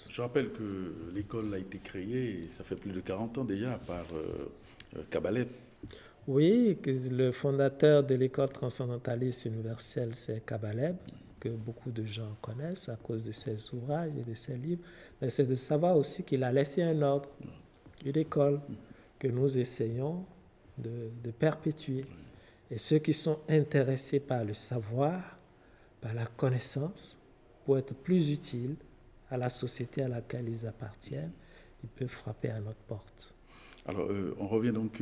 Je rappelle que l'école a été créée, ça fait plus de 40 ans déjà, par Kabbaleb. Oui, que le fondateur de l'école transcendentaliste universelle, c'est Kabbaleb, que beaucoup de gens connaissent à cause de ses ouvrages et de ses livres. Mais c'est de savoir aussi qu'il a laissé un ordre, une école, que nous essayons de perpétuer. Et ceux qui sont intéressés par le savoir, par la connaissance, pour être plus utiles à la société à laquelle ils appartiennent, ils peuvent frapper à notre porte. Alors, on revient donc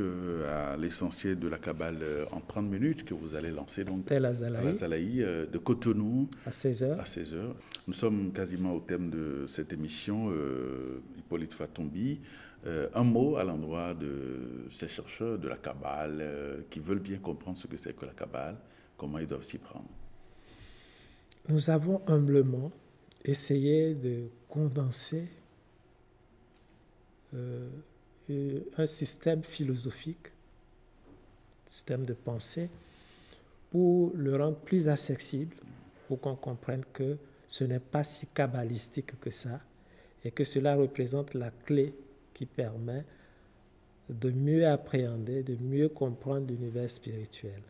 à l'essentiel de la Kabbale en 30 minutes que vous allez lancer donc Tel à la Azalaï, Zalaï de Cotonou à 16 heures. à 16 heures. Nous sommes quasiment au thème de cette émission, Hippolyte Fatombi. Un mot à l'endroit de ces chercheurs de la Kabbale qui veulent bien comprendre ce que c'est que la Kabbale, comment ils doivent s'y prendre. Nous avons humblement essayé de condenser un système philosophique, système de pensée, pour le rendre plus accessible, pour qu'on comprenne que ce n'est pas si kabbalistique que ça, et que cela représente la clé qui permet de mieux appréhender, de mieux comprendre l'univers spirituel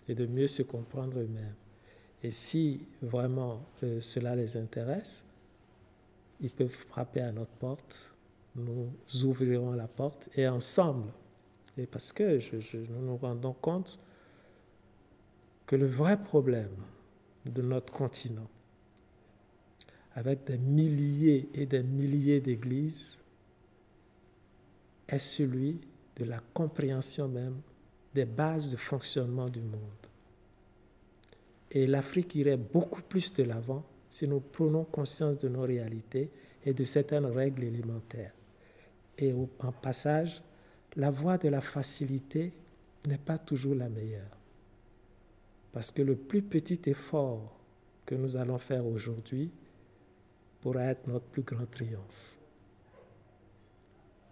et de mieux se comprendre eux-mêmes. Et si vraiment cela les intéresse, ils peuvent frapper à notre porte, nous ouvrirons la porte et ensemble, et parce que nous nous rendons compte que le vrai problème de notre continent, avec des milliers et des milliers d'églises, est celui de la compréhension même des bases de fonctionnement du monde. Et l'Afrique irait beaucoup plus de l'avant si nous prenons conscience de nos réalités et de certaines règles élémentaires. Et en passage, la voie de la facilité n'est pas toujours la meilleure. Parce que le plus petit effort que nous allons faire aujourd'hui pourra être notre plus grand triomphe.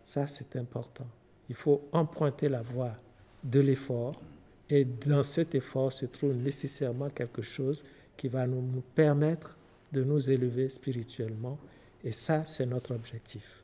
Ça, c'est important. Il faut emprunter la voie de l'effort et dans cet effort se trouve nécessairement quelque chose qui va nous permettre de nous élever spirituellement et ça, c'est notre objectif.